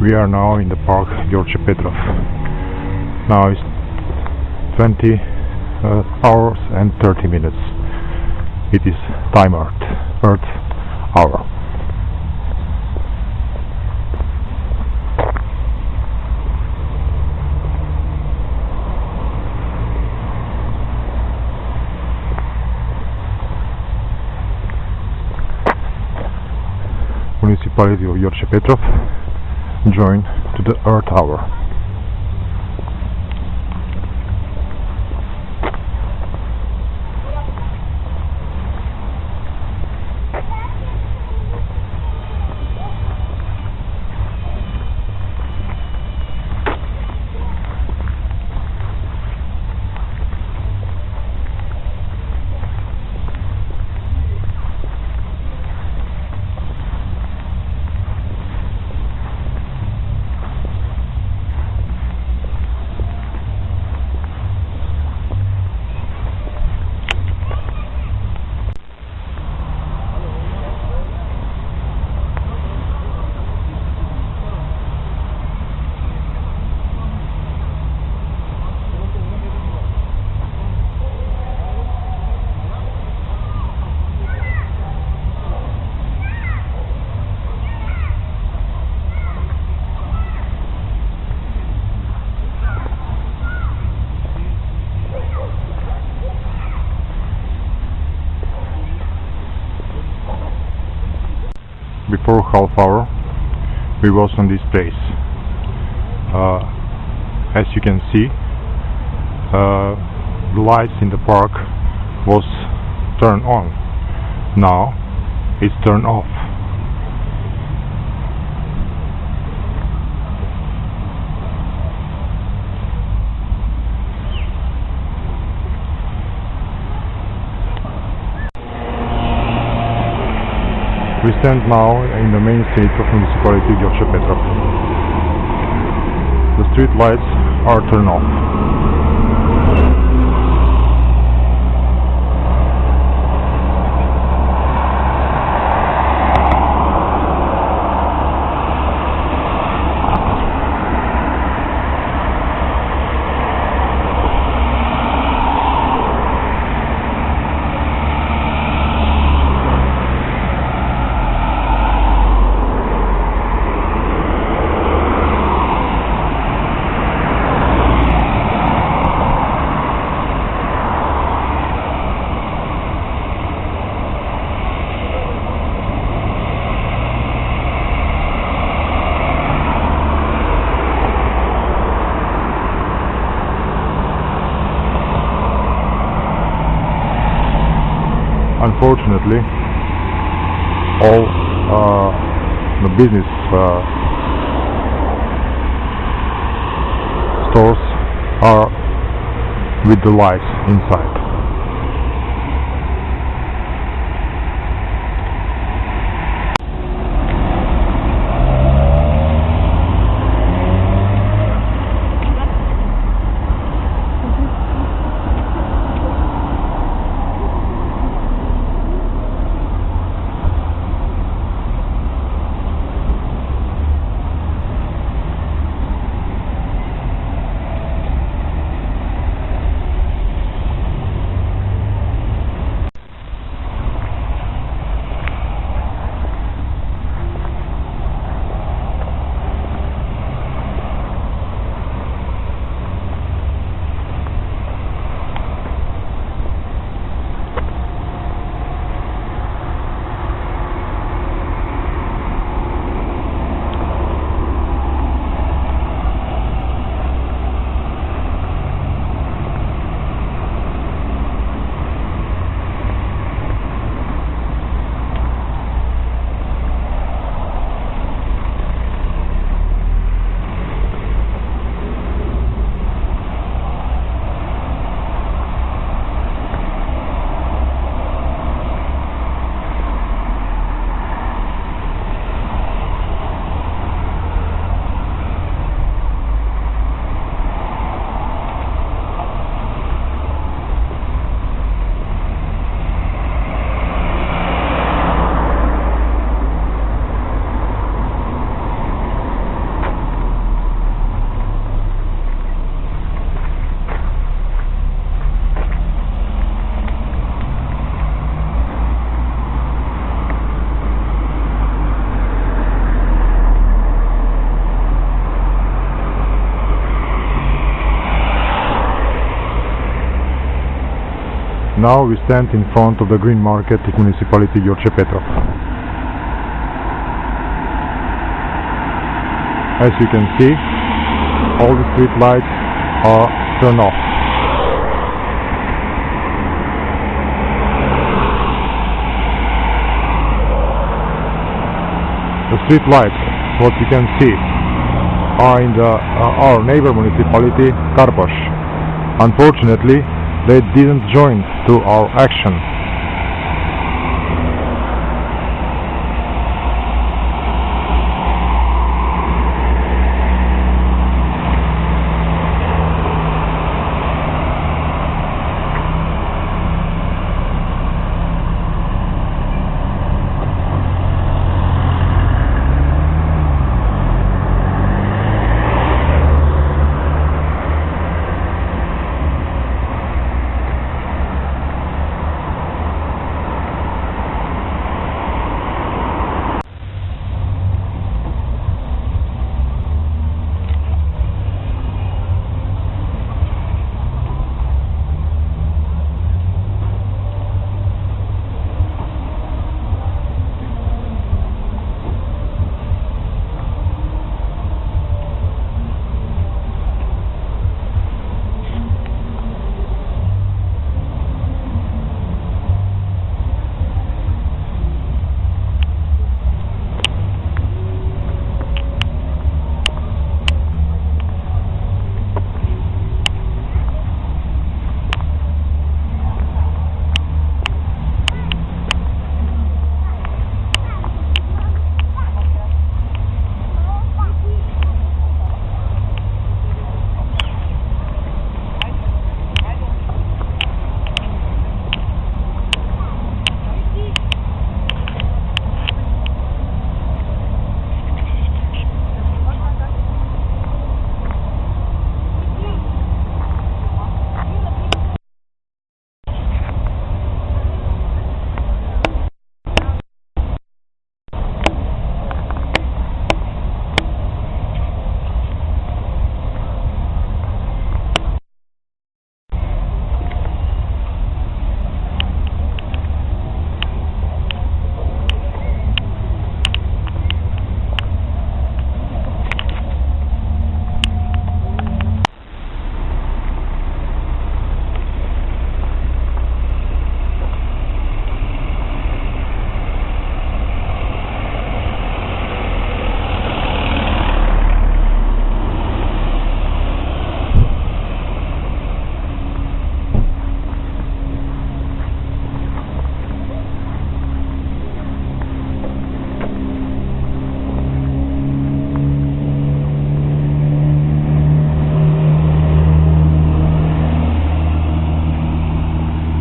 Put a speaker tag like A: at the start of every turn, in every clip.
A: We are now in the park George Petrov. Now it's 20 hours and 30 minutes. It is time Earth hour. Municipality of George Petrov joined to the Earth Hour. Before half hour we was on this place. As you can see, the lights in the park was turned on. Now it's turned off. We stand now in the main street of municipality George Petrov. The street lights are turned off. Unfortunately, all the business stores are with the lights inside. Now we stand in front of the Green Market of Municipality György Petrov. As you can see, all the street lights are turned off. The street lights, what you can see, are in our neighbor municipality, Karpos. Unfortunately, they didn't join to our action.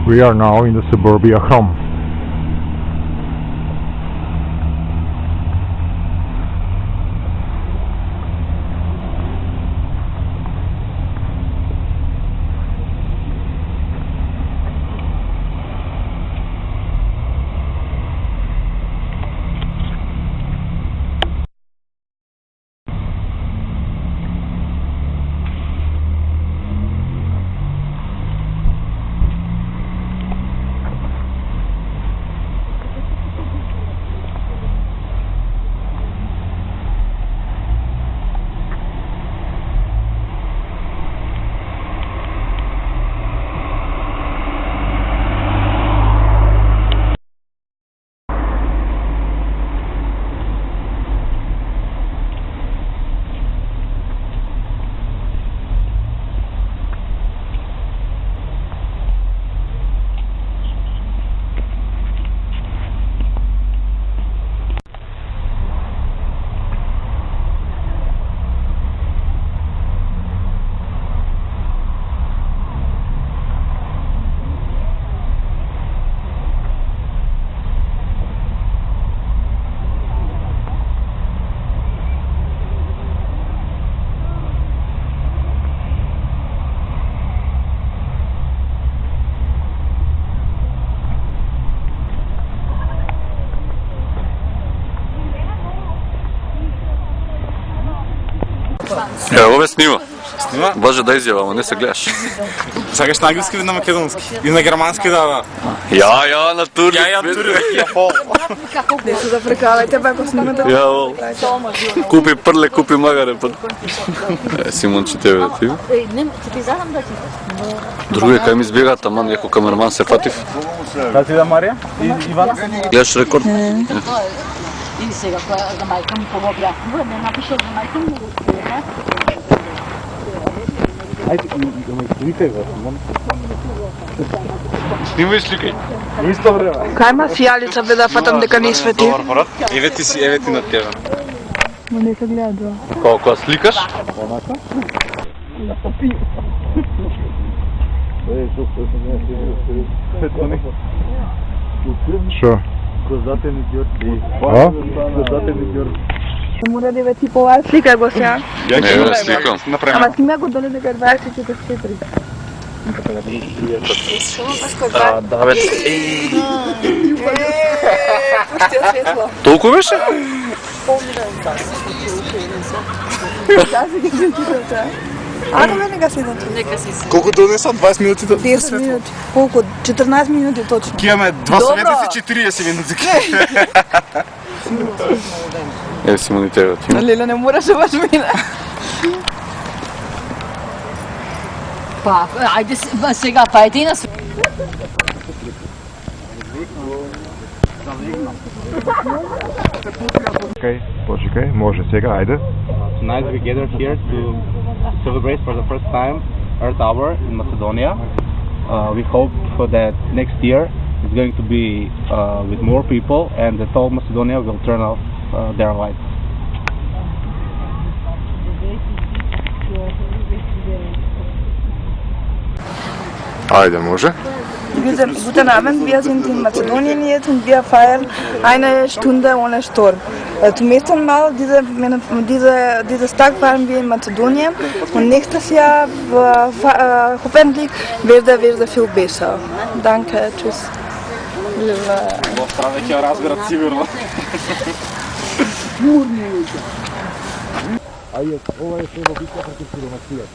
A: We are now in the suburbia Hrom.
B: Evo, ove snima. Боже, да изјава, не се гледаш.
C: Сакаш на англиски или на македонски? Или на германски, да.
B: Ја, на турник.
C: Ја, турник, ја, пол.
D: Не се да прекалате, бе, ако снимате.
B: Ја, купи прле, купи магаре. Симонче, тебе, ти?
E: Не, ќе ти задам да ти.
B: Други кај ми избегаат, аман, јако камерман се фатив.
C: Да ти да, Марија? Иван?
B: Гледаш рекорд?
E: И сега, која за мајка ми погобја. Не напишал за мајка ми.
C: Ајде, сликај го, Симон. Снимај сликај. Исто време.
D: Кај ма фијалица бе да фатам дека не свети?
C: Добар брат. Еве ти на тебе.
D: Ма нека гледа два.
B: Кога сликаш?
A: Що?
D: Мора да ве типова, сликај го сега.
B: Не, сликам.
D: Ама снима го доле дека 24.
B: Давид.
D: Пустија светло.
B: Толку беше?
D: Ако ме нека седам.
C: Колку донеса? 20 минути?
D: 10 минути. Колку? 14 минути точно.
C: Ки имаме 2 советници, 40 минути.
B: Е, Симон и тебе, ти.
D: Леле, не мораше баш мина.
E: Па, ајде сега, па еди на
A: Окей, почекај, може сега, ајде.
F: Tonight we gathered here to celebrate for the first time Earth Hour in Macedonia. We hope that next year it's going to be with more people and that all Macedonia will turn off their lights.
B: Ајде, може.
D: Guten Abend, wir sind in Mazedonien jetzt und wir feiern eine Stunde ohne Sturm. Zum ersten Mal dieses Tag feiern wir in Mazedonien und nächstes Jahr hoffentlich wird viel besser. Danke, tschüss.
C: Во Австралија ќе разберат сигурно.
A: Ајде, ова е се во битка против сиромасија.